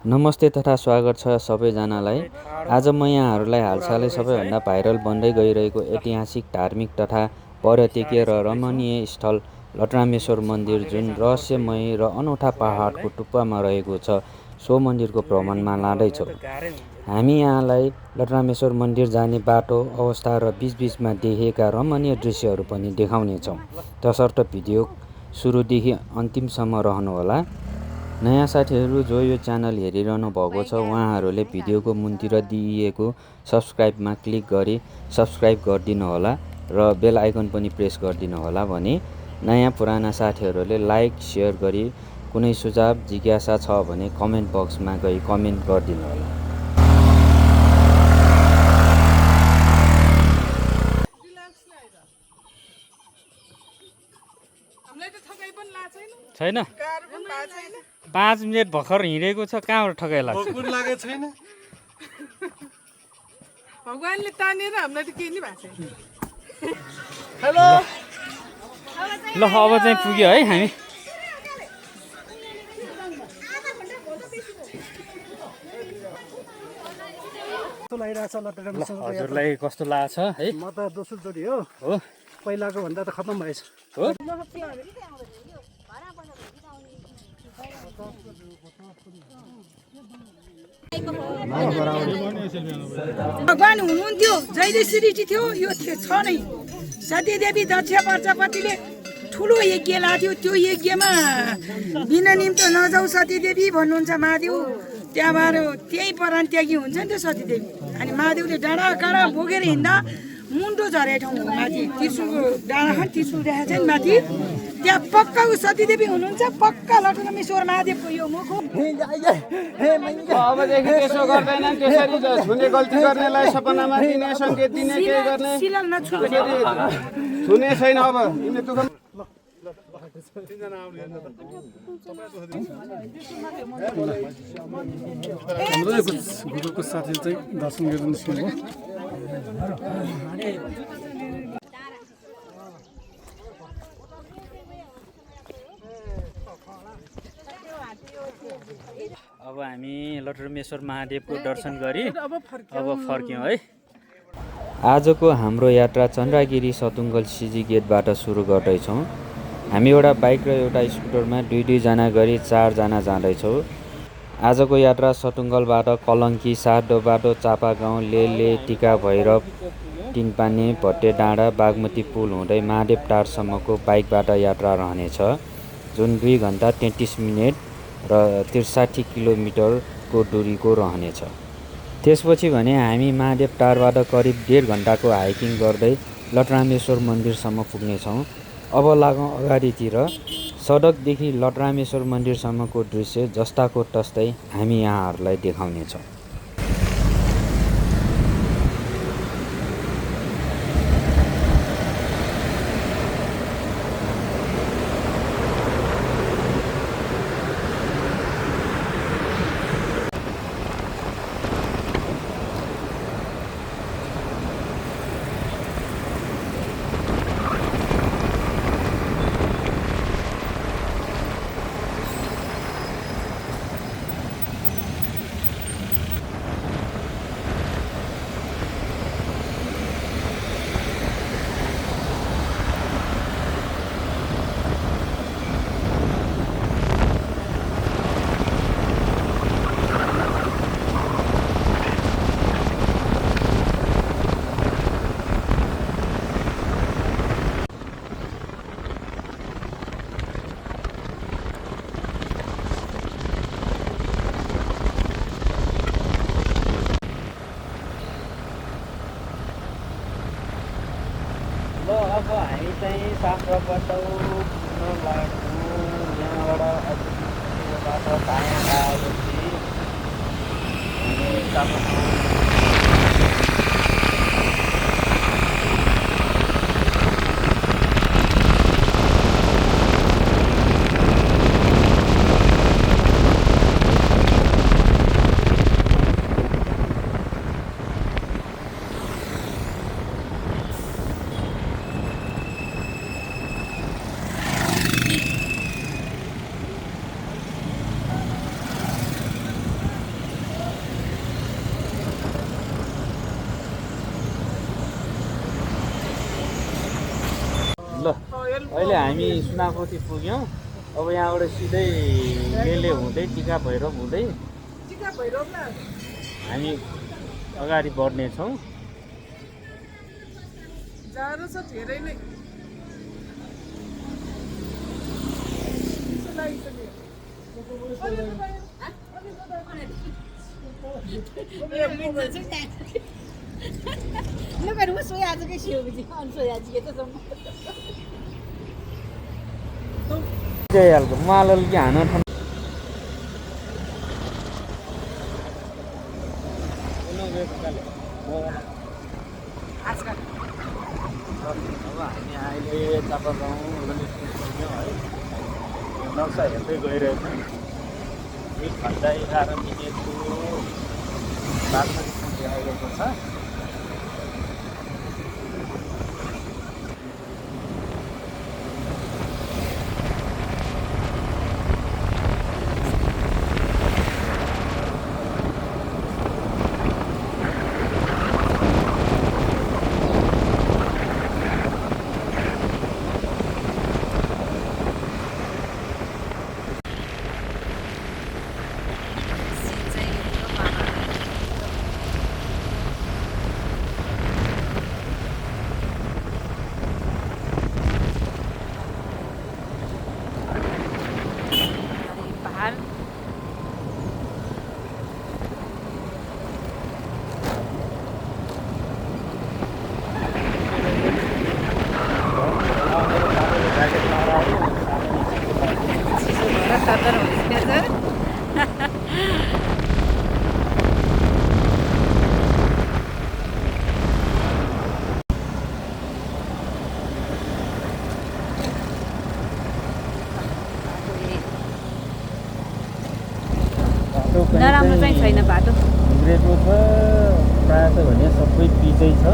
नमस्ते तथा स्वागत छ सबैजनालाई। आज म यहाँहरूलाई हालसालै सबैभन्दा भाइरल बन्दै गइरहेको ऐतिहासिक, धार्मिक तथा पर्यटकीय र रमणीय स्थल लटरामेश्वर मन्दिर, जुन रहस्यमय र अनौठा पहाडको टुप्पामा रहेको छ, सो मन्दिरको भ्रमणमा लाँदैछौँ। हामी यहाँलाई लटरामेश्वर मन्दिर जाने बाटो, अवस्था र बीचबीचमा देखिएका रमणीय दृश्यहरू पनि देखाउनेछौँ। तसर्थ भिडियो सुरुदेखि अन्तिमसम्म रहनुहोला। नयाँ साथीहरू जो यो च्यानल हेरिरहनु भएको छ, उहाँहरूले भिडियोको मुनितिर दिइएको सब्सक्राइबमा क्लिक गरी सब्सक्राइब गरिदिनुहोला र बेल आइकन पनि प्रेस गरिदिनुहोला भने नयाँ पुराना साथीहरूले लाइक, सेयर गरी कुनै सुझाव, जिज्ञासा छ भने कमेन्ट बक्समा गई कमेन्ट गरिदिनुहोला। छैन 5 मिनेट भर्खर हिँडेको छ, कहाँबाट ठगाइ लाग्छ? लागेको छैन। भगवानले तानेर हामीलाई त केही नि भएको छैन। हेलो ल अब चाहिँ पुग्यो है हामी। हजुरलाई कस्तो लाग्छ है? म त दोस्रो चोटि हो, पहिलाको भन्दा त खतम भएछ। हो भगवान हुनुहुन्थ्यो, जहिले श्रीजी थियो, यो छ नै। सतीदेवी दक्ष प्रजापतिले ठुलो यज्ञ लाग्थ्यो। त्यो यज्ञमा बिना निम्तो नजाऊ सतीदेवी भन्नुहुन्छ महादेव। त्यहाँबाट त्यही परान त्यागी हुन्छ नि त सतीदेवी। अनि महादेवले डाँडा काँडा बोकेर हिँड्दा मुन्टो झरे ठाउँ हो माथि, त्रिशुलको डाँडा खन त्रिशुल देखाएको छ नि माथि। त्यहाँ पक्का सतीदेवी हुनुहुन्छ, पक्का लटरामेश्वर महादेवको यो मुख हो। अबदेखि त्यसो गर्दैनन्। त्यसरी छुने गल्ती गर्नेलाई सपनामा दिने, सङ्केत दिने, के गर्ने सिलल नछु छुने छैन। अब यिनीहरू दुःख गुरुको साथी चाहिँ दर्शन गरेर निस्किनु। अब हामी लटरामेश्वर महादेवको दर्शन गरी अब फर्क्यौँ है। आजको हाम्रो यात्रा चन्द्रगिरी सतुङ्गल सिजी गेटबाट सुरु गर्दैछौँ। हामी एउटा बाइक र एउटा स्कुटरमा दुई जना गरी 4 जना जाँदैछौँ। आजको यात्रा सतुङ्गलबाट कलङ्की, सारडोबाट चापागाउँ, लेले, टिका भैरव, तिनपाने, भट्टे डाँडा, बागमती पुल हुँदै महादेव टारसम्मको बाइकबाट यात्रा रहनेछ, जुन 2 घन्टा 33 मिनेट र 63 किलोमिटरको दूरीको रहनेछ। त्यसपछि भने हामी महादेव टारबाट करिब 1.5 घन्टाको हाइकिङ गर्दै लटरामेश्वर मन्दिरसम्म पुग्नेछौँ। अब लागौँ अगाडितिर। सडकदेखि लटरामेश्वर मन्दिरसम्मको दृश्य जस्ताको तस्तै हामी यहाँहरूलाई देखाउनेछौँ। अब हामी चाहिँ शास्त्रबाट यहाँबाट दायाँ आएपछि अहिले हामी सुनाखोती पुग्यौँ। अब यहाँबाट सिधै मेले हुँदै टिका भैरव हुँदै हामी अगाडि बढ्नेछौँ। जाडो छ धेरै नै गइहाल्छ मालल कि हान ठाउँ अब हामी अहिले चापागाउँ ललितपुर पुग्यौँ है। नक्सा हेर्दै गइरहेछौँ। 1 घन्टा 11 मिनेटको बादमा आइरहेको छ। नराम्रो चाहिँ छैन बाटो हिँडेको छ प्रायः त भने सबै पिचै छ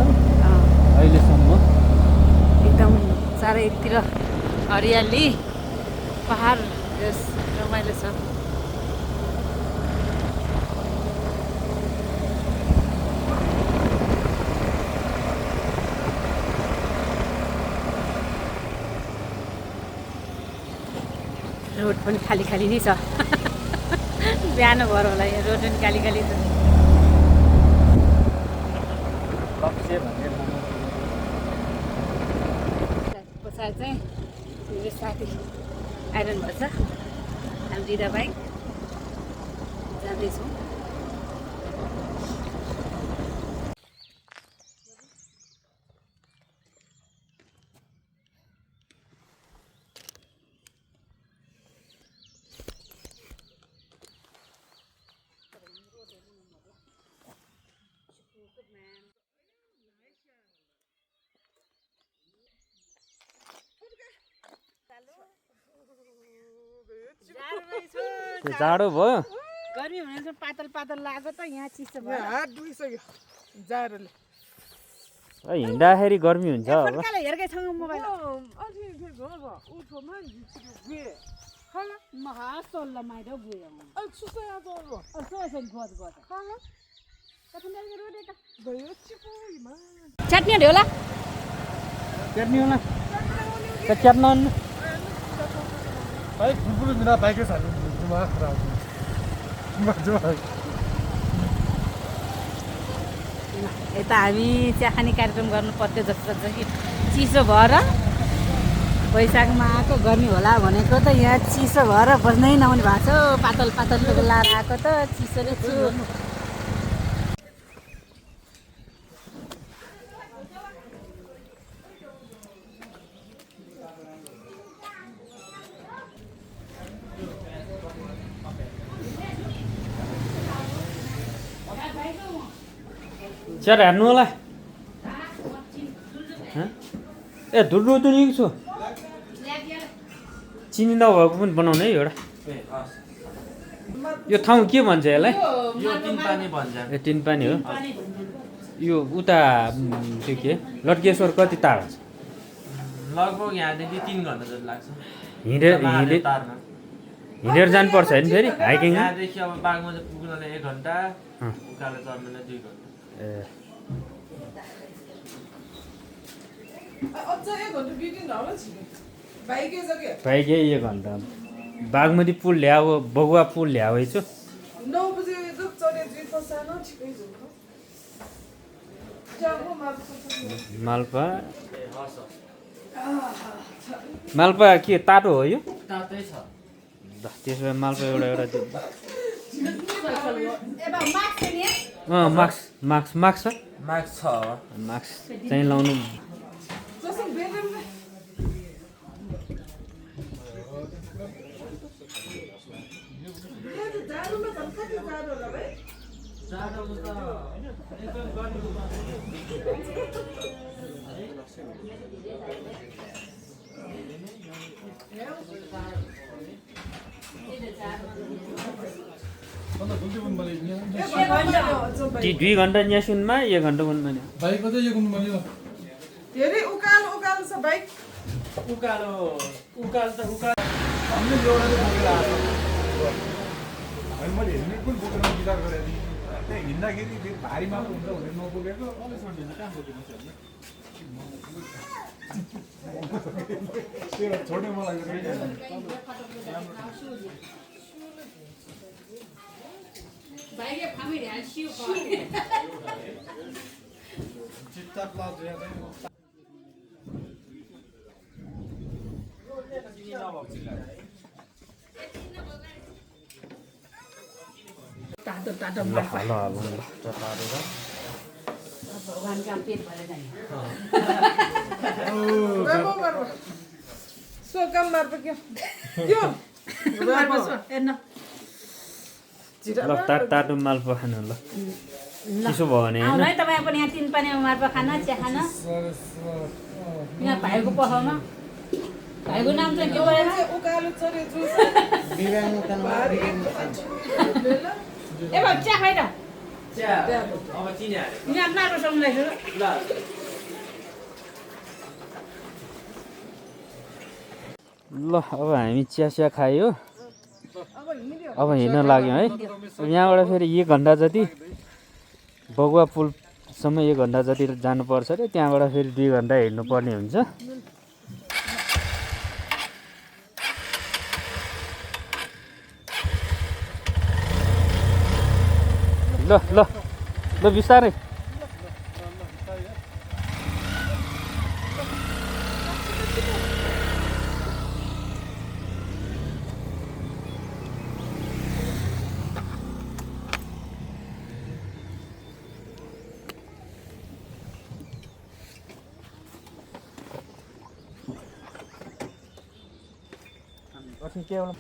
अहिलेसम्म। एकदम चारैतिर हरियाली पहाड यस रमाइलो छ। रोड पनि खाली खाली नै छ बिहान भएर होला यहाँ रोड पनि खाली खाली छ। पछाडि चाहिँ मेरो साथी आइरहनु भएको छ। हामी दुईवटा बाइक जाँदैछौँ। जाडो भयो गर्मी हुने पातल पातल लाग्यो त यहाँ चिसो भयो। हात दुखिसक्यो जाडोले हिँड्दाखेरि गर्मी हुन्छ अब। हेर्कै छ मोबाइल चटनी होला चट्नी होला च्याट्न भाइ ठुल्ठुलो बिना बाइकै छ यता हामी चिया खाने कार्यक्रम गर्नु पर्थ्यो जस्तो छ कि चिसो भएर वैशाखमा आएको गर्मी होला भनेको त यहाँ चिसो भएर बस्नै नहुने भएको छ। पातल पातल लाएर आएको त चिसोले छु। चियर हेर्नु होला ए धुलो त लिएको छु चिनी नभएको पनि बनाउने है एउटा। यो ठाउँ के भन्छ यसलाई? यो तिनपानी भन्छ। ए तिनपानी हो। यो उता त्यो के लड्केश्वर कति टाढा छ? लगभग यहाँदेखि 3 घन्टा जति लाग्छ हिँडेर जानुपर्छ होइन फेरि हाइकिङ? यहाँदेखि अब बागमजा पुग्नलाई 1 घन्टा उकालो चढ्नलाई 2 घन्टा। ए अझ 1 घन्टा बितिन्छ होला छिटो बाइकै छ के भाइके 1 घन्टा बागमती पुल ल्याऊ बगुवा पुल ल्याऊ छु 9 बजे जो चढे जुन फसानो ठिकै छु जाऊ माल्पा माल्पा के तातो हो यो तातै छ ल त्यसो भए माल्पा एउटा दिउँ मास्क मास्क मास्क छ मार्क्स छ मास्क चाहिँ लाउनु जसो बेलम जाडोमा त कति जाडो होला भाइ ती 2 घन्टा न्यासुनमा 1 घन्टा उनमा नि बाइक कतै यो गुन्नु मैले धेरै उकालो उकालो छ बाइक उकालो उकालो त उकालो हामीले एउटा बोकेर आएको अनि मैले हेल्मेट पनि बोकेर विचार गरेँ नि त्यहाँ हिँड्दाखेरि फेरि भारी मात्र हुन्छ भनेर नबोकेको अलिक सन्डे कहाँ बोकेको छ छोड्ने मलाई चित्ता प्लाज तातो तातो ल ल अब ल चटारेर भगवान काम पेट भएर जाने सो काम मार्प के त्यो हेर्न ल तातो माल्पा खानु ल चिसो भयो भने आउनु है तपाईँ पनि यहाँ 3 पानीमा मार्पा खान चिया खान यहाँ भाइको पखाउमा भाइको नाम चाहिँ के भयो उकालो चढे जुस ए भाइ चिया खाइ त चिया अब चिनी हाले यहाँ मार्पा सम्झाइ छु ल ल अब हामी चिया खायो अब हिँड्न लाग्यौँ है यहाँबाट फेरि 1 घन्टा जति बगुवा पुलसम्म 1 घन्टा जति जानुपर्छ अरे त्यहाँबाट फेरि 2 घन्टा हिँड्नुपर्ने हुन्छ ल ल ल बिस्तारै केवल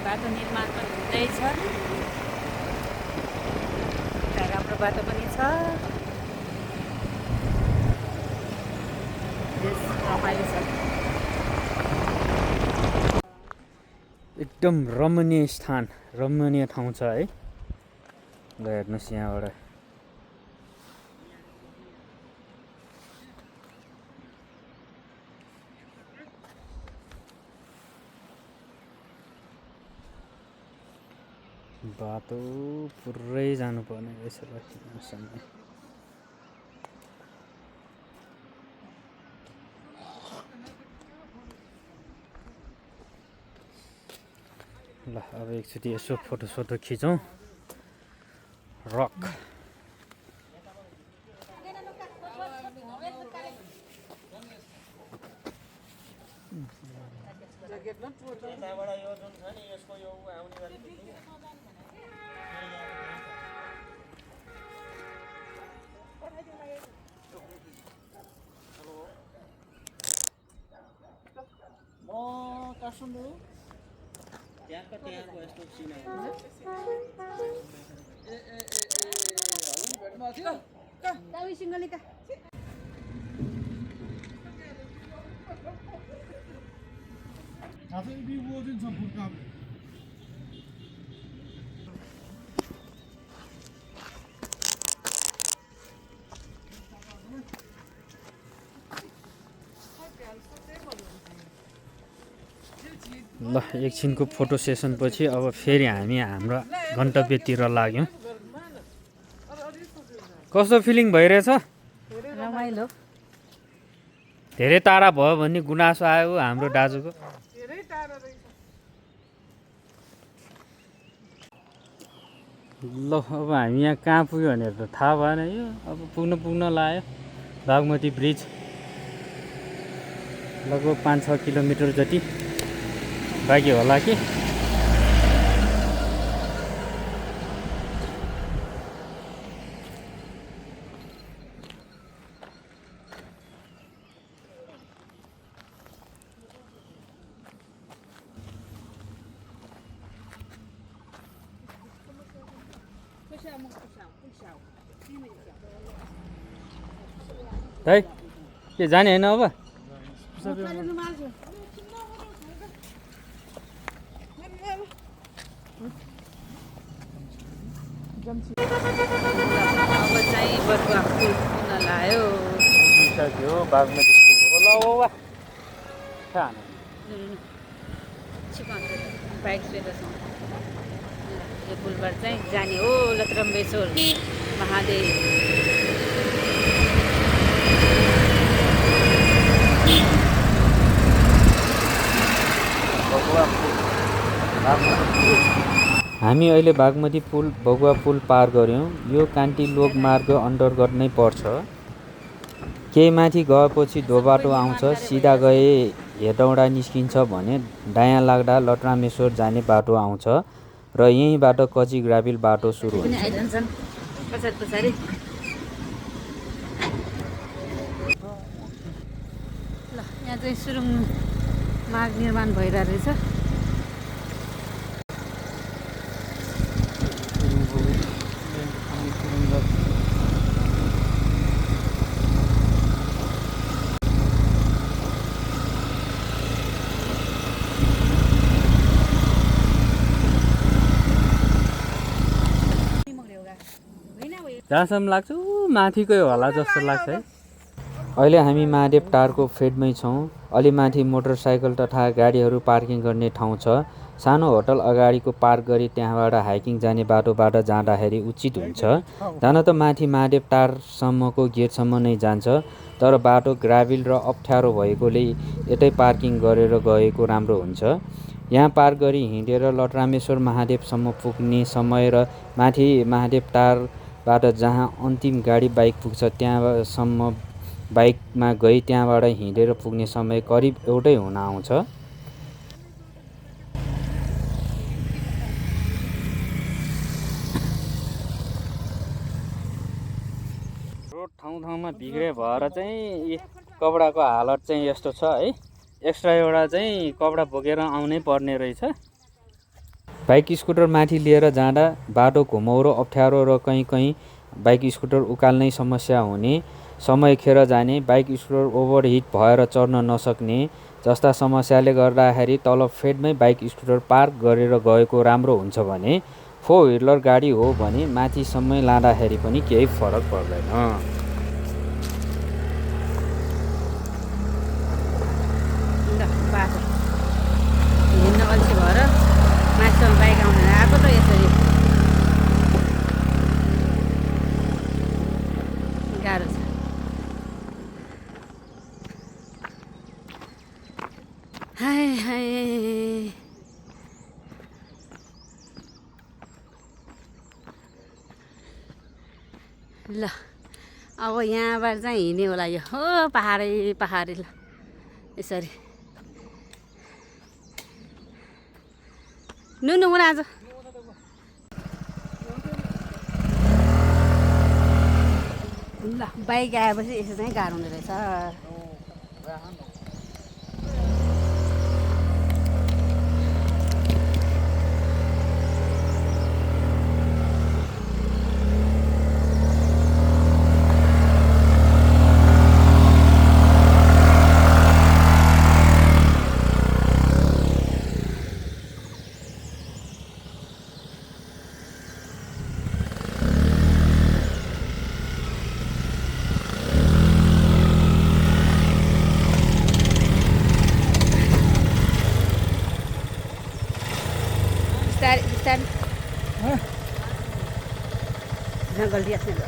बाटो निर्माण पनि हुँदैछ राम्रो बाटो पनि छ रमाइलो छ एकदम रमणीय स्थान रमणीय ठाउँ छ है ल हेर्नुहोस् यहाँबाट बाटो पुरै जानुपर्ने रहेछ ल त्यहाँसम्म ल अब एकचोटि यसो फोटो खिचौँ रक ल एकछिनको फोटो सेसन पछि अब फेरि हामी हाम्रो गन्तव्यतिर लाग्यौँ। कस्तो फिलिङ भइरहेछ? रमाइलो धेरै टाढा भयो भन्ने गुनासो आयो हाम्रो दाजुको। ल अब हामी यहाँ कहाँ पुग्यो भनेर त थाहा भएन। यो अब पुग्न लाग्यो बागमती ब्रिज। लगभग 5-6 किलोमिटर जति बाँकी होला कि। है के जाने होइन अब? अब चाहिँ बटुवा फुल पुग्न लाग्यो। बागमती पुल हो। ल बाइक सुवेदछौँ। यो पुलबाट चाहिँ जाने हो लत्रम्बेश्वर महादेव। हामी अहिले बागमती पुल बगुवा पुल पार गऱ्यौँ। यो कान्तिलोक मार्ग अन्तर्गत नै पर्छ। केही माथि गएपछि धोबाटो आउँछ। सिधा गए हेटौँडा निस्किन्छ भने दायाँ लाग्दा लटरामेश्वर जाने बाटो आउँछ र यहीँबाट कच्ची ग्राभिल बाटो सुरु हुन्छ। पछाडि ल यहाँ चाहिँ सुरुङ मार्ग निर्माण भइरहेको रहेछ। जहाँसम्म लाग्छ माथिकै होला जस्तो लाग्छ है। अहिले हामी महादेव टारको फेदमै छौँ। अलि माथि मोटरसाइकल तथा गाडीहरू पार्किङ गर्ने ठाउँ छ। सानो होटल अगाडिको पार्क गरी त्यहाँबाट हाइकिङ जाने बाटोबाट जाँदाखेरि उचित हुन्छ। जान त माथि महादेव टारसम्मको गेटसम्म नै जान्छ, तर बाटो ग्राभिल र अप्ठ्यारो भएकोले यतै पार्किङ गरेर गएको राम्रो हुन्छ। यहाँ पार्क गरी हिँडेर लटरामेश्वर महादेवसम्म पुग्ने समय र माथि महादेव टारबाट जहाँ अन्तिम गाडी बाइक पुग्छ त्यहाँसम्म बाइकमा गई त्यहाँबाट हिँडेर पुग्ने समय करिब एउटै हुन आउँछ। रोड ठाउँमा बिग्रे भएर चाहिँ कपडाको हालत चाहिँ यस्तो छ है। एक्स्ट्रा एउटा चाहिँ कपडा बोकेर आउनै पर्ने रहेछ। बाइक स्कुटर माथि लिएर जाँदा बाटो घुमौरो अप्ठ्यारो र कहीँ बाइक स्कुटर उकाल्नै समस्या हुने, समय खेर जाने, बाइक स्कुटर ओभरहिट भएर चढ्न नसक्ने जस्ता समस्याले गर्दाखेरि तल फेदमै बाइक स्कुटर पार्क गरेर गएको राम्रो हुन्छ भने 4 व्हिलर गाडी हो भने माथिसम्म लाँदाखेरि पनि केही फरक पर्दैन। बाटो हिँड्न अल्छी भएर माथिसम्म बाइक आउनु आएको त यसरी गाह्रो छ। हाय हाय ल अब यहाँबाट चाहिँ हिँड्ने होला। यो हो पहाडै ल यसरी नुनु आज ल बाइक आएपछि यसो चाहिँ गाह्रो हुँदो रहेछ। बिस्तारै बिस्तारै गल्ती अस्ने ल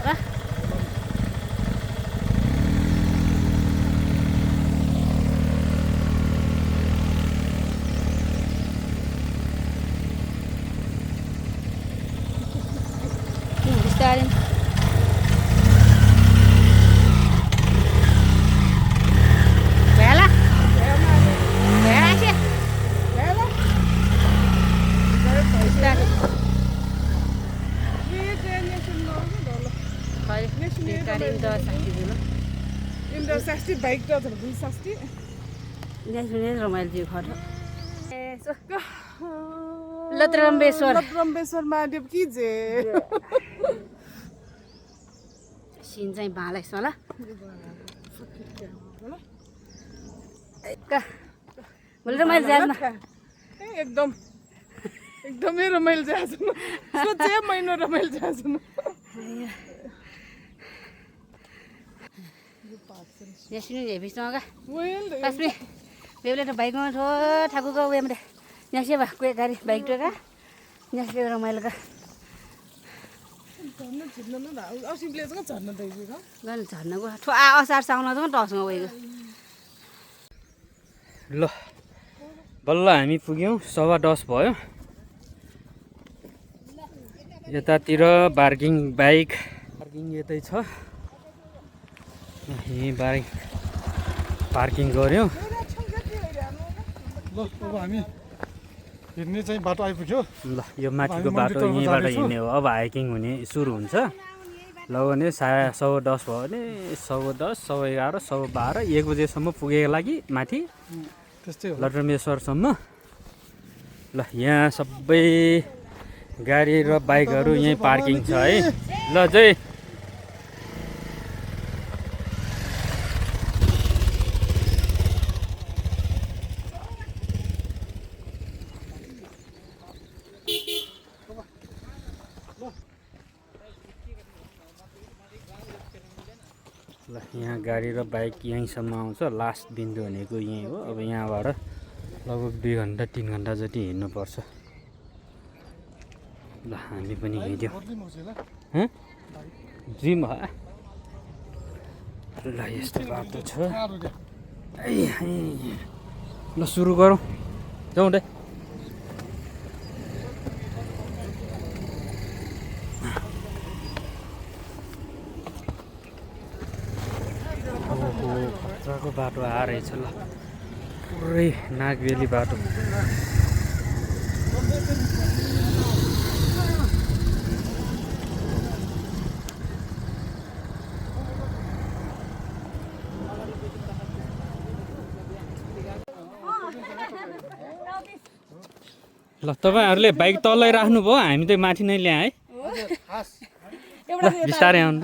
बिस्तारै Indra 60 bike ta 260 रमाइलो थियो घर लत्रम्बेश्वर लत्रम्बेश्वर महादेव की जे सिन चाहिँ भाँलाइस ल रमाइलो जानु एकदमै रमाइलो जाछु सोचे महिना रमाइलो जाछु यसले हेभिसँग वेल पासमे बेबले त बाइकमा ठो ठाकुरको उयोमा त यहाँ से भएको गाडी बाइक टोका यहाँ से रमाइलो का झर्न झिर्न न असिमले चाहिँ झर्न दैछु र गर्नु झर्नको ठो असार साउन चाहिँ टसँग गएको ल बल्ल हामी पुग्यौँ 10:15 भयो यतातिर पार्किङ यतै छ यहीँ बाइक पार्किङ गऱ्यौँ ल अब हामी हिँड्ने चाहिँ बाटो आइपुग्यो ल यो माथिको बाटो यहीँबाट हिँड्ने हो अब हाइकिङ हुने सुरु हुन्छ ल भने 10:10 भयो भने 10:10, 11:30, 12:30 1 बजेसम्म पुगेको लागि माथि त्यस्तै हो लटरमेश्वरसम्म ल यहाँ सबै गाडी र बाइकहरू यहीँ पार्किङ छ है ल जय ल यहाँ गाडी र बाइक यहीँसम्म आउँछ लास्ट बिन्दु भनेको यहीँ हो अब यहाँबाट लगभग 2 घन्टा 3 घन्टा जति हिँड्नुपर्छ ल हामी पनि हिँड्यौँ जिम ल यस्तो बाटो छ ल सुरु गरौँ जाउँ दे खतराको बाटो आएछ ल पुरै नागबेली बाटो ल तपाईहरुले बाइक तलै राख्नुभयो हामी त माथि नै ल्याए है ल बिस्तारै आउनु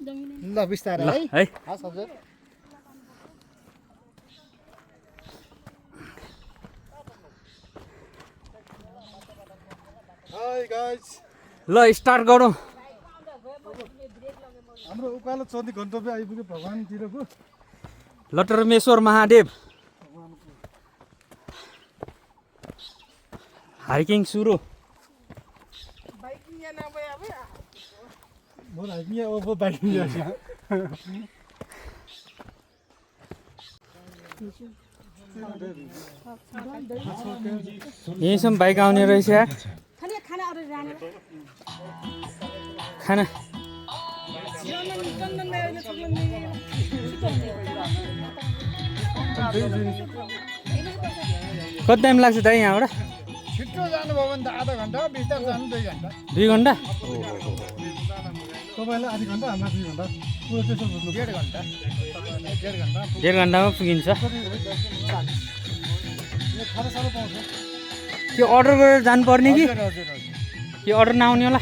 ल बिस्तारै है हजुर हाई गाइस ल स्टार्ट गरौँ हाम्रो उकालो चौधी गन्तव्य आइपुग्यो भगवानतिरको लटरमेश्वर महादेव हाइकिङ सुरु बाइकिङ यहाँ नभए अब मोर हाइकिङ अब बाइकिङ यहाँ यहीँसम्म बाइक आउने रहेछ खाना कति टाइम लाग्छ त यहाँबाट छिट्टो जानुभयो भने त आधा घन्टा बिस्तारै जानु 2 घन्टा 2 घन्टा तपाईँलाई आधी घन्टा हाम्रो 2 घन्टा पुरो त्यसो बुझ्नु 1.5 घन्टा 1.5 घन्टा 1.5 घन्टामा पुगिन्छ खाना साह्रो पाउँछ त्यो अर्डर गरेर जानुपर्ने कि हजुर यो अर्डर नआउने होला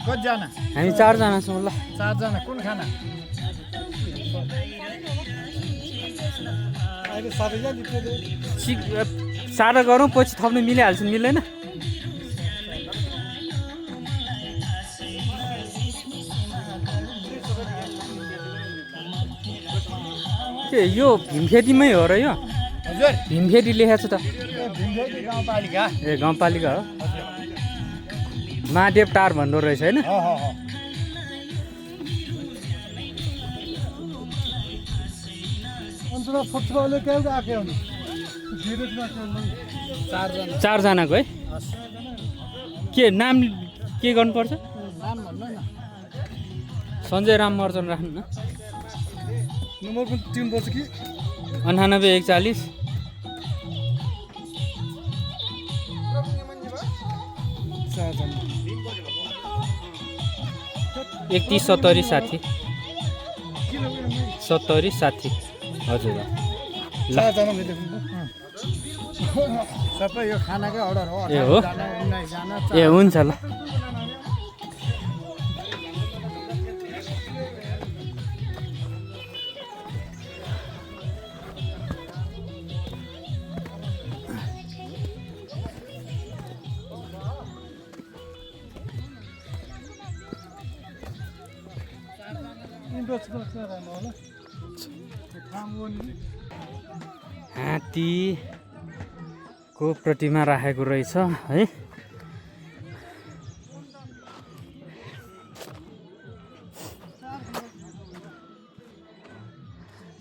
कतिजना हामी 4 जना छौँ ल 4 जना कुन खाना अहिले सबैजना दिएको सादा गरौँ पछि थप्नु मिलिहाल्छ मिल्दैन के यो भीमखेतीमै हो र यो भीमफेडी लेखेको छ त भीमफेडी गाउँपालिका ए गाउँपालिका हो महादेव टार भन्दो रहेछ होइन चारजनाको है के नाम के गर्नुपर्छ सञ्जय राम महर्जन राख्नु न नम्बर पनि तिर्नुपर्छ कि 98 41 31 70 60 हजुर सबै यो खानाकै अर्डर हो ए हो ए हुन्छ ल हात्तीको प्रतिमा राखेको रहेछ है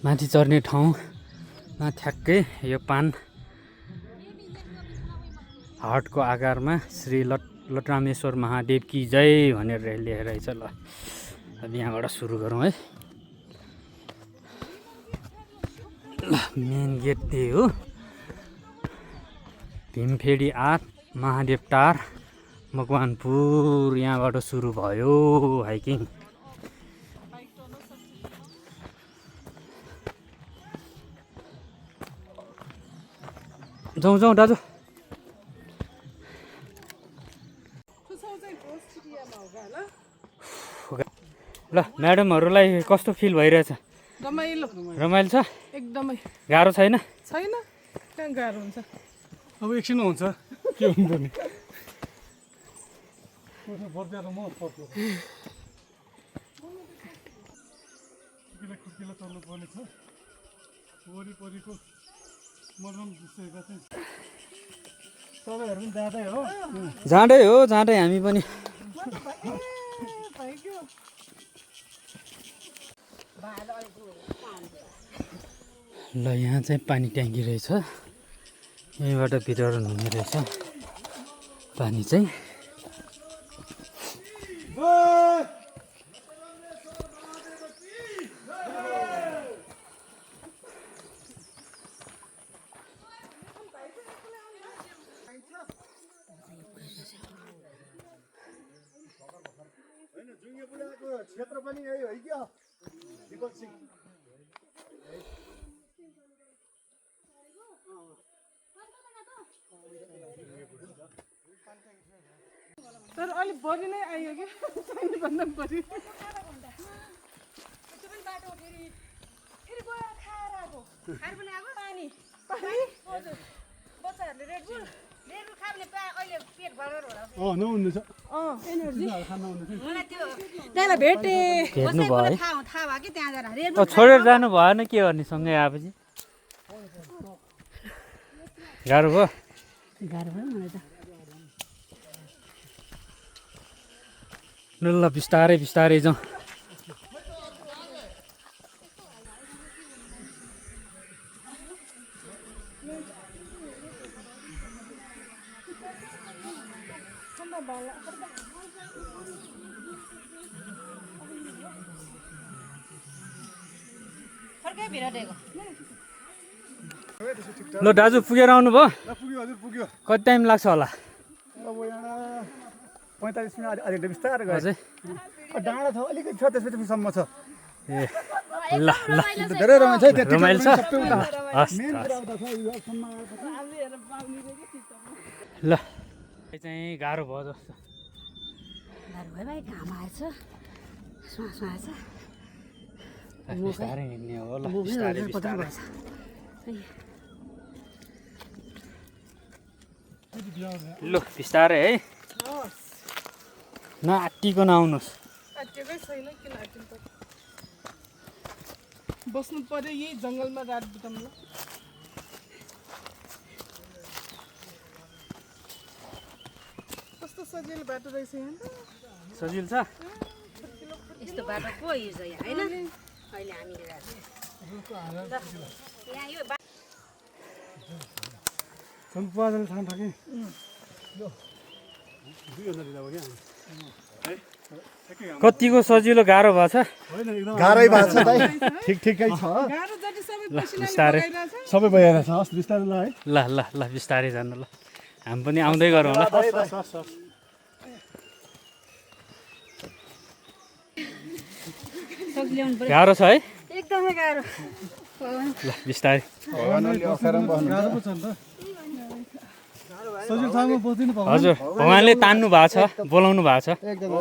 माथि चढ्ने ठाउँमा ठ्याक्कै यो पान हार्टको आकारमा श्री लटरामेश्वर महादेव की जय भनेर लेखेर रहेछ ल अब यहाँबाट सुरु गरौँ है ल मेन गेट त्यही हो भीमफेडी 8 महादेव टार मकवानपुर यहाँबाट सुरु भयो हाइकिङ जाउँ जाउँ दाजु ल म्याडमहरूलाई कस्तो फिल भइरहेछ रमाइलो रमाइलो छ एकदमै गाह्रो छैन छैन कहाँ गाह्रो हुन्छ अब एकछिन हुन्छ के हुन्छ नि खुर्किला चल्नु पर्ने छ वरिपरिको मर्म दृश्यका चाहिँ तपाईँहरू पनि जाँदै हो जाँडै हामी पनि ल यहाँ चाहिँ पानी ट्याङ्की रहेछ यहीँबाट वितरण हुने रहेछ पानी चाहिँ क्षेत्र पनि यही हो क्या तर अलिक बढी नै आयो क्या चाहिने भन्दा बढी हेर्नु भयो छोडेर जानु भएन के गर्ने सँगै आएपछि गाह्रो भयो मलाई त ल बिस्तारै बिस्तारै जाउँ ल दाजु पुगेर आउनु भयो पुग्यो हजुर पुग्यो कति टाइम लाग्छ होला अब यहाँ 45 मिनट अलि बिस्तारै गयो हजुर डाँडा छ अलिकति छ त्यसपछिसम्म छ ए ल ल धेरै रमाइलो छ त्यहाँ रमाइलो छ सबै उता हस् मेन कुरा उता छ यो सम्म ल चाहिँ गाह्रो भयो जस्तो भाइ घाम आएछ श्वास आएछ बिस्तारै हिँड्ने हो ल बिस्तारै बिस्तारै ल बिस्तारै है नआत्तिकन आउनुहोस् आँटेकै छैन किन आँटिन्छ बस्नु पर्यो यही जङ्गलमा रात बिताउनु सजिलो बाटो रहेछ यहाँ त सजिलो छ यस्तो बाटो को हिँड्छ यहाँ होइन अहिले हामीले यहाँ यो कतिको सजिलो गाह्रो भएछ गाह्रै भएको छ दाइ ठिक ठिकै छ गाह्रो जति सबै पसिना बिस्तारै सबै भइरहेछ हस् बिस्तारै ल है ल ल ल बिस्तारै जानु ल हामी पनि आउँदै गरौँ ल ल्याउनु पर्यो गाह्रो छ है एकदमै गाह्रो ल बिस्तारै भगवानले अप्ठ्यारोमा बस्नु सजिलो ठाउँमा बस्दिनु भयो हजुर भगवान्ले तान्नु भएको छ बोलाउनु भएको छ एकदम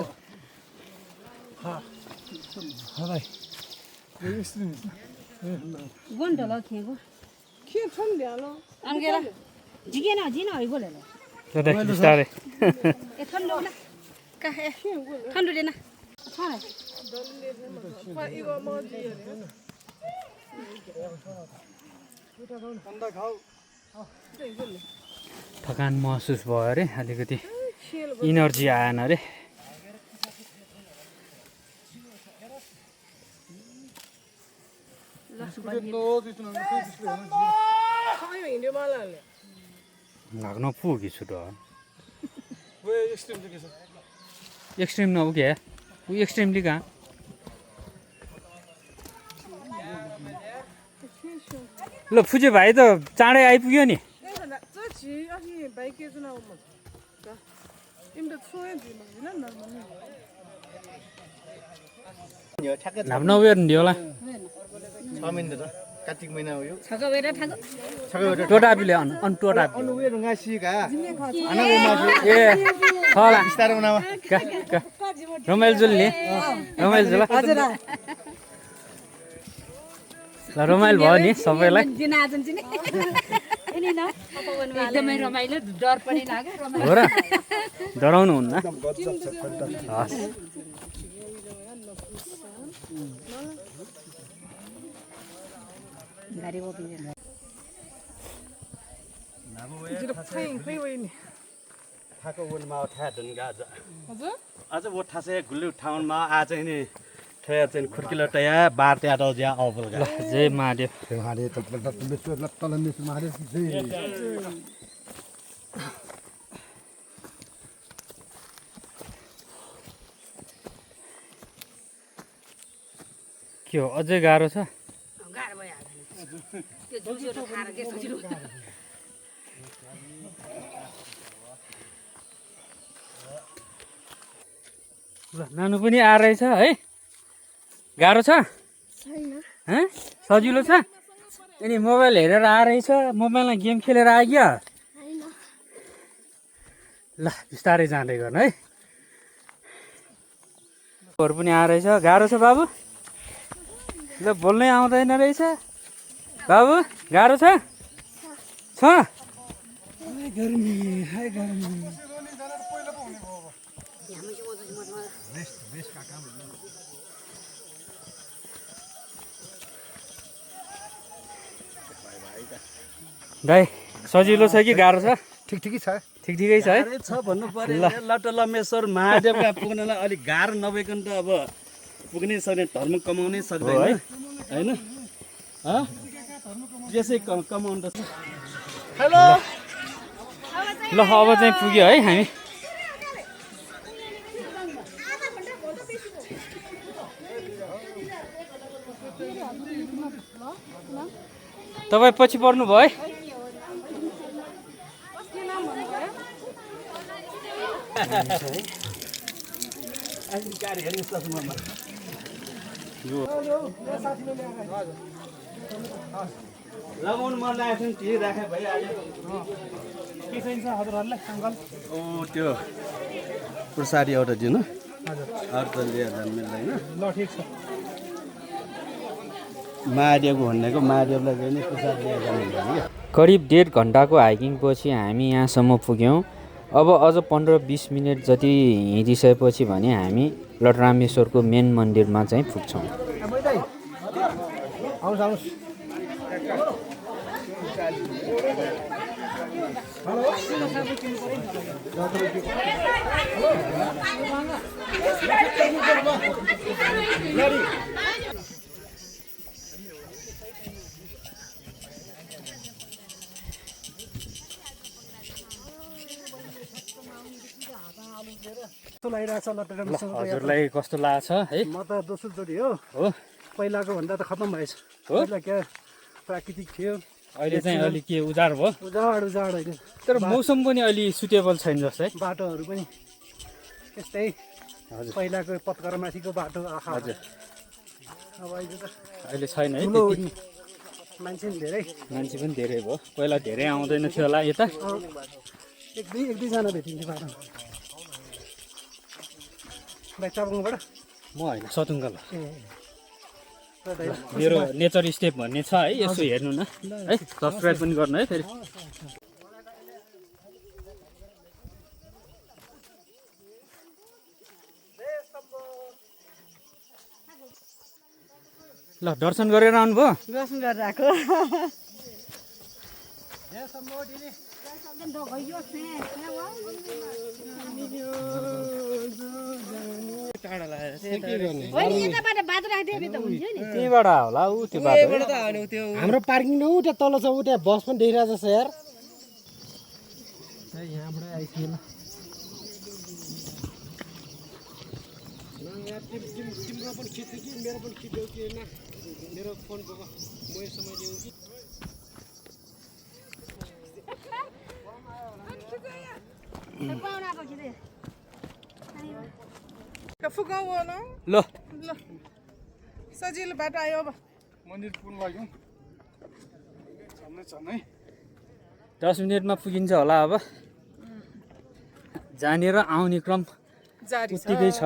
गुन्डो ल खेगो के छन् ध्यालो अन्गेला झिकेन झिन है बोले ल दाइ बिस्तारै ए ठन्डो न का ए ठन्डो देन छ न इगो मजी हेरे थकान महसुस भयो अरे अलिकति इनर्जी आएन अरे खै हिँड्यो मलाई लाग्न पुग्यो छिटो एक्सट्रिम नपुग्यो ऊ एक्सट्रिमली कहाँ ल फुजे भाइ त चाँडै आइपुग्यो नि 这骑要是白给着那我们，因为出来的嘛，那那那。 नाम नबेर्ने होला 6 महिना छ कार्तिक महिना हो यो छको बेटा ठाको टोटापीले अन टोटापी अनुवेर गासिका ए होला बिस्तारै बनावा रमाइलो जुल नि रमाइलो जुल ल रमाइलो भयो नि सबैलाई दिन आज नि एकदमै रमाइलो डर पनि लाग्यो हो र डराउनु हुन्न हस् गाडी ओपिन्छ थाको वनमा ठा दनगा आज हजुर आज वो ठासे गुल्लु ठाउँमा आज नि ठया चाहिँ खुर्किलो टया बार त्या त ज्या अबल ल जय महादेव महादेव तल मिस महादेव के हो अझै गाह्रो छ गाह्रो भइहाल्छ त्यो जुसो खाएर के सजिलो ल नानु पनि आ रहेछ है गाह्रो छ छैन सजिलो छ अनि मोबाइल हेरेर आ रहेछ मोबाइलमा गेम खेलेर आइग्यो ल बिस्तारै जाँदै गर्नु है हरू पनि आ रहेछ गाह्रो छ बाबु ल बोल्नै आउँदैन रहेछ बाबु गाह्रो छ दाइ सजिलो छ कि गाह्रो छ ठिक ठिकै छ ठिकै छ है छ भन्नु पर्यो लट लमेश्वर महादेवका पुग्नलाई अलिक गाह्रो नभइकन त अब पुग्नै सक्ने धर्म कमाउनै सक्दैन हैन यसै कमाउनु त ल अब चाहिँ पुग्यो है हामी तपाईँ पछि पर्नु भयो है लगाउनु मन लागेको छ नि राखे भइहाल्यो के चाहिन्छ हजुरहरूलाई अङ्कल ओ त्यो प्रसादी एउटा दिनु अरू त लिएर जानु मिल्दैन ल ठिक छ महादेवको भनेको महादेवलाई गयो नि प्रसाद लिएर जानु मिल्दैन क्या करिब 1.5 घन्टाको हाइकिङ पछि हामी यहाँसम्म पुग्यौँ अब अझ 15-20 मिनट जति हिँडिसकेपछि भने हामी लटरामेश्वरको मेन मन्दिरमा चाहिँ पुग्छौँ लागिरहेको छ लटरम्मा हजुरलाई कस्तो लाग्छ है? म त दोस्रोचोटि हो हो पहिलाको भन्दा त खत्तम भएछ हो? पहिला क्या प्राकृतिक थियो अहिले चाहिँ अलिक के उजाड भयो? उजाड होइन तर मौसम पनि अलि सुटेबल छैन जस्तै। बाटोहरू पनि त्यस्तै हजुर पहिलाको पत्करमाथिको बाटो आखा हजुर अब अहिले त अहिले छैन है ठुलो त्यति। मान्छे पनि धेरै मान्छे पनि धेरै भयो। पहिला धेरै आउँदैन थियो होला यता। एक दुईजना भेटिन्छ बाटोमा भाइ चाबुङबाट म होइन सतुङ्गल हो। ए मेरो नेचर स्टेप भन्ने छ है, यसो हेर्नु न है, सब्सक्राइब पनि गर्नु है फेरि। ल दर्शन गरेर आउनुभयो? दर्शन गरेर आएको त्यहीँबाट होला ऊ त्यो बाटो। हाम्रो पार्किङ न उता तल छ उता बस पनि देखिरहेको छ यार यहाँबाट आइसकेन तिम्रो पनि खिच्यो कि मेरो पनि खिच्यो कि होइन मेरो फोनको म यो समय दिउँ कि फुकाउ न ल ल सजिलो बाटो आयो अब मन्दिर पुग्नु लाग्यौँ छन्नै 10 मिनटमा पुगिन्छ होला अब। जाने र आउने क्रम जारी उत्तिकै छ।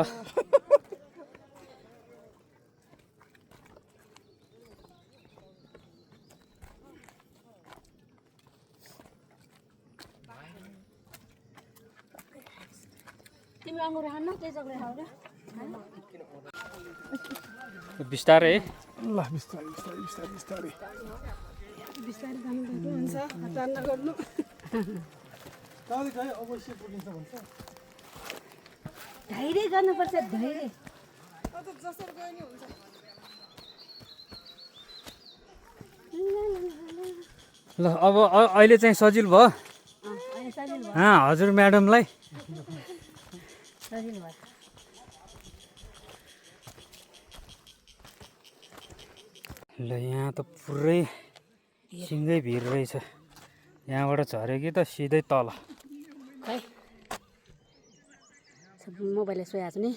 तिम्रो अङ्गुर हान्न त्यही चक्रे खाऊ र बिस्तारै है। ल बिस्तारै बिस्तारै बिस्तारै बिस्तारै बिस्तारै जानु हुन्छ हतार नगर्नु अवश्य पुगिन्छ भन्छ धैर्य गर्नुपर्छ धैर्य अब जसरी गयो नि हुन्छ ल अब अहिले चाहिँ सजिलो भयो। सजिलो हजुर म्याडमलाई सजिलो भयो ल यहाँ त पुरै सिँगै भिड रहेछ। यहाँबाट झऱ्यो कि त सिधै तल। खै मोबाइलले सोया छु नि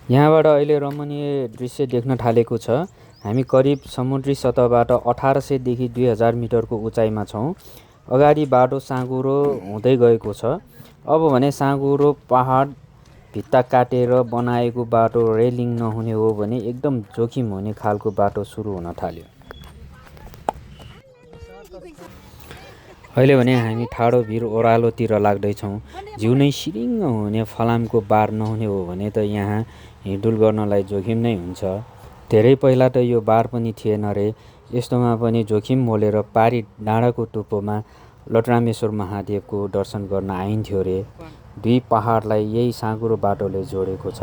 यहाँबाट अहिले रमणीय दृश्य देख्न थालेको छ। हामी करिब समुद्री सतहबाट 1800 देखि 2000 मिटरको उचाइमा छौँ। अगाडि बाटो साँघुरो हुँदै गएको छ। अब भने साँघुरो पहाड भित्ता काटेर बनाएको बाटो रेलिङ नहुने हो भने एकदम जोखिम हुने खालको बाटो सुरु हुन थाल्यो। अहिले भने हामी ठाडो भिर ओह्रालोतिर लाग्दैछौँ। जिउ नै सिरिङ्ग हुने फलामको बार नहुने हो भने त यहाँ हिँडडुल गर्नलाई जोखिम नै हुन्छ। धेरै पहिला त यो बार पनि थिएन रे। यस्तोमा पनि जोखिम मोलेर पारी डाँडाको टुप्पोमा लटरामेश्वर महादेवको दर्शन गर्न आइन्थ्यो रे। दुई पहाडलाई यही साँघुरो बाटोले जोडेको छ।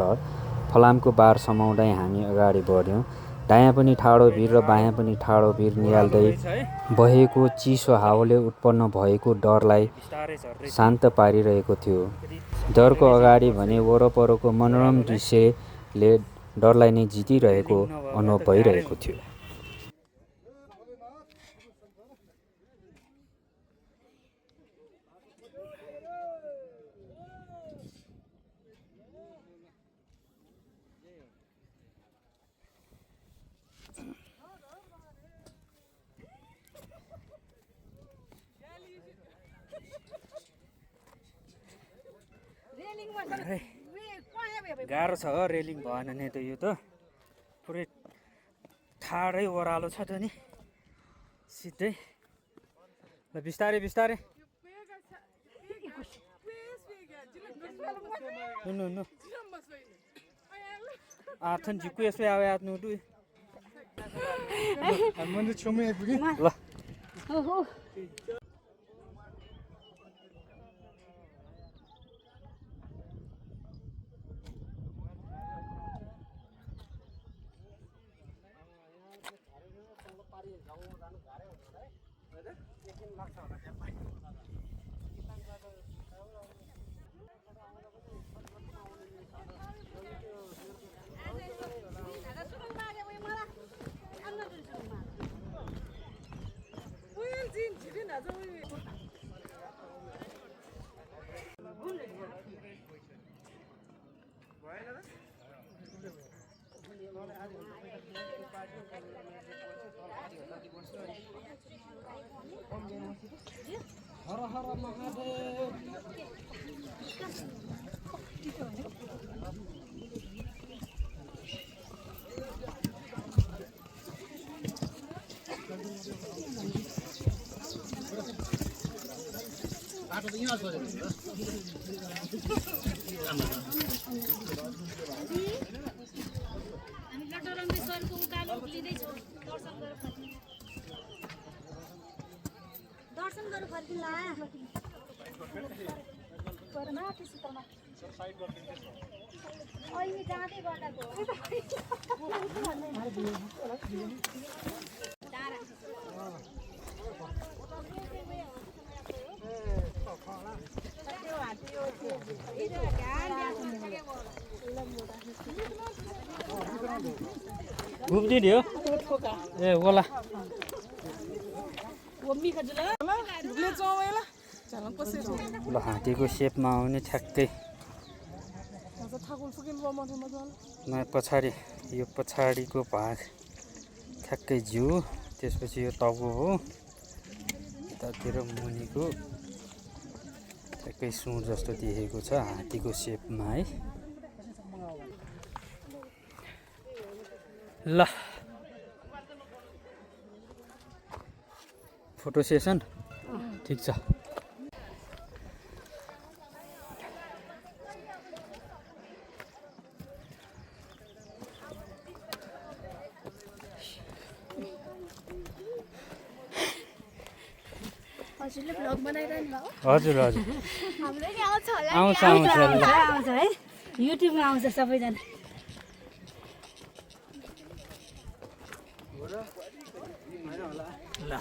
फलामको बार समाउँदै हामी अगाडि बढ्यौँ। दायाँ पनि ठाडो भिर र बायाँ पनि ठाडो भिर निहाल्दै बहेको चिसो हावाले उत्पन्न भएको डरलाई शान्त पारिरहेको थियो। डरको अगाडि भने वरपरको मनोरम दृश्यले डरलाई नै जितिरहेको अनुभव भइरहेको थियो। गाह्रो छ हो रेलिङ भएन नि त यो त पुरै ठाडै ओह्रालो छ त नि सिधै ल बिस्तारै बिस्तारै नु आथन झिक्कु यसो आवे आत्नु टु मैले छेउमै आइपुगेँ ल हर हर महादेव दर्शन गर्नु फर्किला अहिले जाँदै गर्दाको घुम्दिनी हो ए ओला ल हात्तीको सेपमा आउने ठ्याक्कै पछाडि यो पछाडिको भाग ठ्याक्कै जिउ त्यसपछि यो टाउको हो यतातिर मुनिको ठ्याक्कै सुँड जस्तो देखेको छ हात्तीको सेपमा है ल फोटो सेसन ठिक छ हजुरले भ्लग बनाइरहनु भयो हजुर हजुर हाम्रो नि आउँछ होला आउँछ आउँछ है युट्युबमा आउँछ सबैजना ल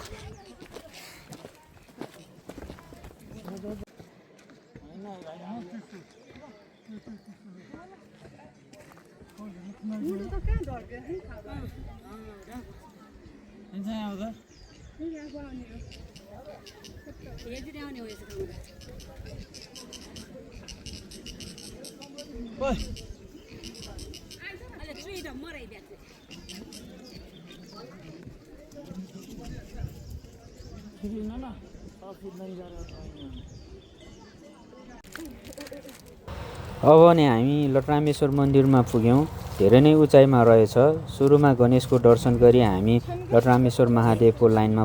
अब नै हामी लटरामेश्वर मन्दिरमा पुग्यौँ धेरै नै उचाइमा रहेछ सुरुमा गणेशको दर्शन गरी हामी लटरामेश्वर महादेवको लाइनमा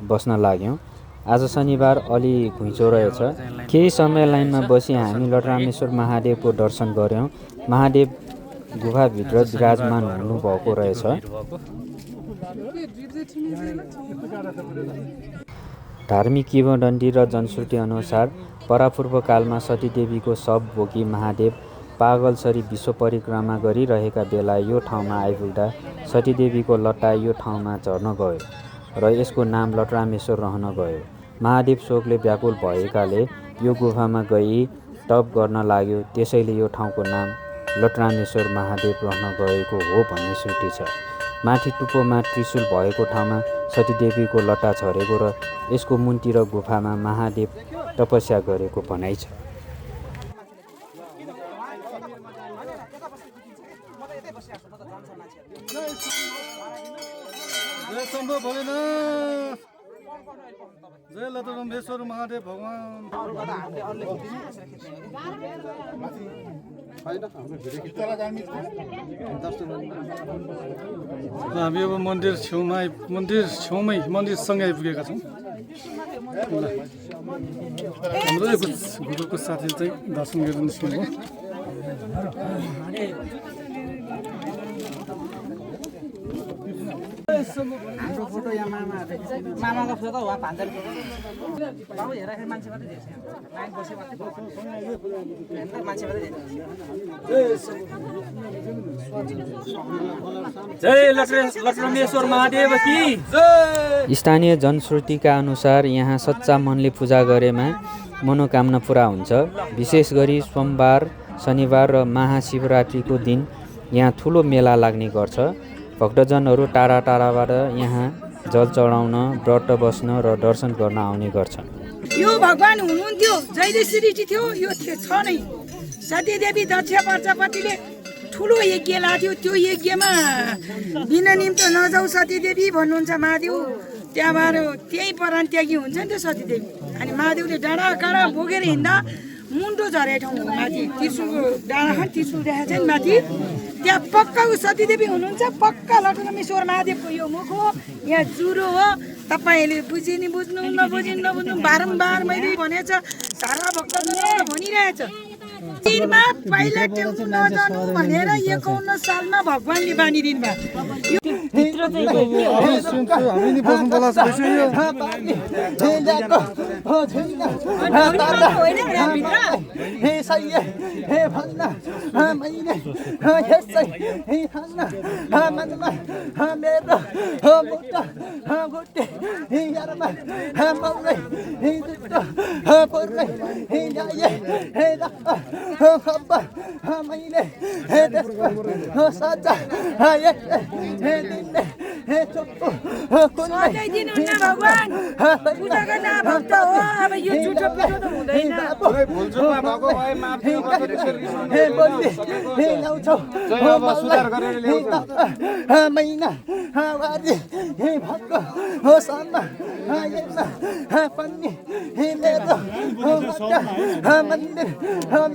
बस्न लाग्यौँ आज शनिबार अलि घुइँचो रहेछ केही समय लाइनमा बसी हामी लटरामेश्वर महादेवको दर्शन गऱ्यौँ महादेव गुफाभित्र विराजमान हुनुभएको रहेछ धार्मिक किंवदन्ती र जनश्रुति अनुसार परापूर्व कालमा सतीदेवीको शव बोकी महादेव पागलसरी विश्व परिक्रमा गरिरहेका बेला यो ठाउँमा आइपुग्दा सतीदेवीको लट्टा यो ठाउँमा झर्न गयो र यसको नाम लटरामेश्वर रहन गयो महादेव शोकले व्याकुल भएकाले यो गुफामा गई तप गर्न लाग्यो त्यसैले यो ठाउँको नाम लटरामेश्वर महादेव रहन गएको हो भन्ने श्रुति छ माथि टुप्पोमा त्रिशूल भएको ठाउँमा सतीदेवीको लट्टा झरेको र यसको मुन्ती र गुफामा महादेव तपस्या गरेको भनाइ छ सम्भव भएन जय लतरम्बेश्वर महादेव भगवान हामी अब मन्दिर छेउमै मन्दिरसँगै आइपुगेका छौँ हाम्रो गुरुको साथी चाहिँ दर्शन गरेर निस्किनु हाम्रो फोटो यहाँ मामाको फोटो वहाँ भान्जर बाबु हेर्दाखेरि मान्छे मात्रै देख्छ लाइन बसे मात्रै मान्छे मात्रै जय लक्ष्मेश्वर महादेव की जय। स्थानीय जनश्रुतिका अनुसार यहाँ सच्चा मनले पूजा गरेमा मनोकामना पुरा हुन्छ। विशेष गरी सोमबार, शनिबार र महाशिवरात्रिको दिन यहाँ ठुलो मेला लाग्ने गर्छ। भक्तजनहरू टाढा टाढाबाट यहाँ जल चढाउन, व्रत बस्न र दर्शन गर्न आउने गर्छन्। यो भगवान हुनुहुन्थ्यो, जहिले श्रीजी थियो, यो छ नै। सतीदेवी दक्ष प्रजापतिले ठुलो यज्ञ लाग्थ्यो। त्यो यज्ञमा बिना निम्तो नजाऊ सतीदेवी भन्नुहुन्छ महादेव। त्यहाँबाट त्यही परान त्यागी हुन्छ नि त सतीदेवी। अनि महादेवले डाँडा काँडा बोकेर हिँड्दा मुन्टो झरे ठाउँ माथि त्रिशुलको डाँडा खान त्रिशुल देखाएको छ नि माथि। त्यहाँ पक्का सतीदेवी हुनुहुन्छ। पक्का लक्ष्मेश्वर महादेवको यो मुख हो, यहाँ जुरो हो। तपाईँले बुझ्नु नबुझ्नु बारम्बार मैले भनेछ। सारा भक्तजनले भनिरहेछ तीरमा पहिला टेक्नु नजानु भनेर 51 सालमा भगवानले बानिदिनु भयो। भित्र चाहिँ के हो? हामी नि बस्नु बोला छ होइन भित्र हे सैया हे भन्ना मैले हे भन्ना मनमा मेरो बुट्टा गुट्टे हे यारमा मौरै हे दुट्टा पर्रै हे जाए हे दक्का खब्बा मैले हे दक्का साजा हे दिने हे चुप्पो सधैँ दिनुहुन्न भगवान। पूजा गर्न भक्त हो। अब यो झुटो पिटो त हुँदैन। भएको भए माफ हे बोल्ने हे ल्याउँछौ सुधार गरेर ल्याउँछौ महिना वारी हे भक्त हो सामा हेर्न पन्नी हे मेरो हो मन्दिर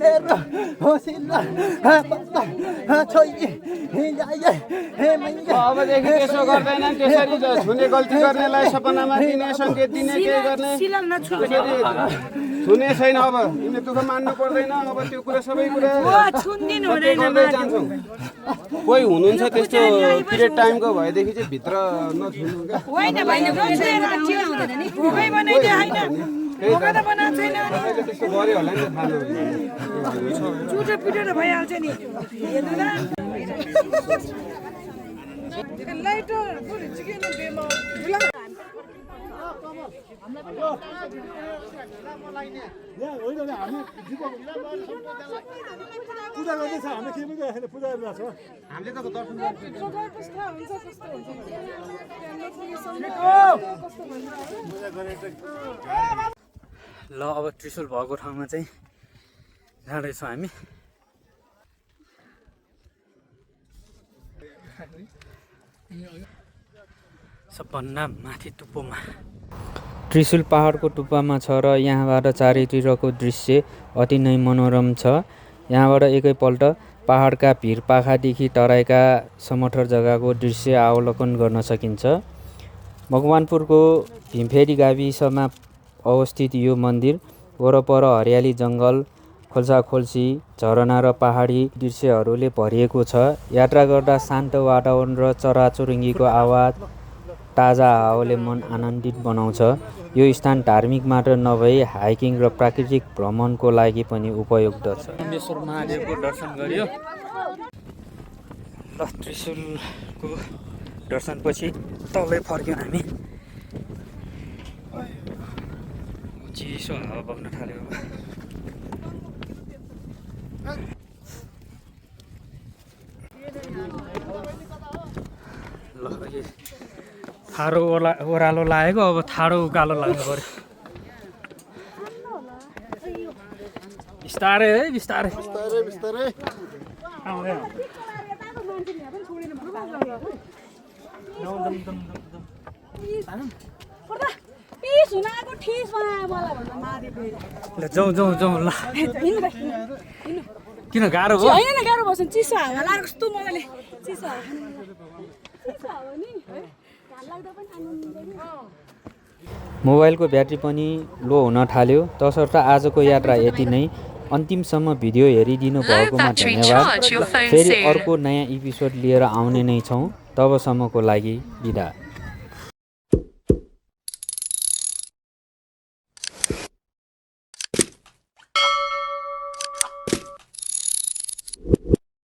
मेरो हो सिल्ला पत्ता छोई हे जाए हे महिना अबदेखि त्यसो गर्दैनन्। त्यसरी छुने गल्ती गर्नेलाई सपनामा दिने सङ्केत दिने के गर्ने छुने छैन। अब यिनीले दुःख मान्नु पर्दैन। अब त्यो कुरा सबै कुरा गर्दै जान्छौँ। कोही हुनुहुन्छ त्यस्तो पिरियड टाइमको भएदेखि चाहिँ भित्र नछुनु क्या। त्यस्तो गऱ्यो होला नि थाहा झुटो पिटो त भइहाल्छ नि। लाइटर पुरै चिकेन बेमा पूजा गर्दैछ हामी के पनि पूजा गरिरहेको छ हामीले त दर्शन ल अब त्रिशुल भएको ठाउँमा चाहिँ जाँदैछौँ हामी। सबभन्दा माथि टुप्पोमा त्रिशुल पहाडको टुप्पामा छ र यहाँबाट चारैतिरको दृश्य अति नै मनोरम छ। यहाँबाट एकैपल्ट पहाडका भिरपाखादेखि तराईका समथर जग्गाको दृश्य अवलोकन गर्न सकिन्छ। मकवानपुरको भीमफेरी गाविसमा अवस्थित यो मन्दिर वरपर हरियाली जङ्गल, खोल्साखोल्सी, झरना र पहाडी दृश्यहरूले भरिएको छ। यात्रा गर्दा शान्त वातावरण र चराचुरुङ्गीको आवाज, ताजा हावाले मन आनन्दित बनाउँछ। यो स्थान धार्मिक मात्र नभई हाइकिङ र प्राकृतिक भ्रमणको लागि पनि उपयुक्त छ। लक्ष्मेश्वर महादेवको दर्शन गरियो। ल त्रिशुलको दर्शनपछि तलै फर्क्यौँ हामी। चिसो हावा बग्न थाल्यो। ल अहिले ठाडो ओह्रालो लागेको, अब ठाडो उकालो लाग्नु पर्यो। बिस्तारै है बिस्तारै। सुनाएको ठिस बनायो मलाई भन्दा महादेवले ल जाउँ जाउँ जाउँ ल किन गाह्रो भयो होइन न गाह्रो बस्नु चिसो हावा लाग्यो कस्तो मजाले चिसो हावा नि है घाम लाग्दा पनि आनन्द मोबाइलको ब्याट्री पनि लो हुन थाल्यो तसर्थ आजको यात्रा यति नै अन्तिमसम्म भिडियो हेरिदिनु भएकोमा धन्यवाद फेरि अर्को नयाँ एपिसोड लिएर आउने नै छौँ तबसम्मको लागि बिदा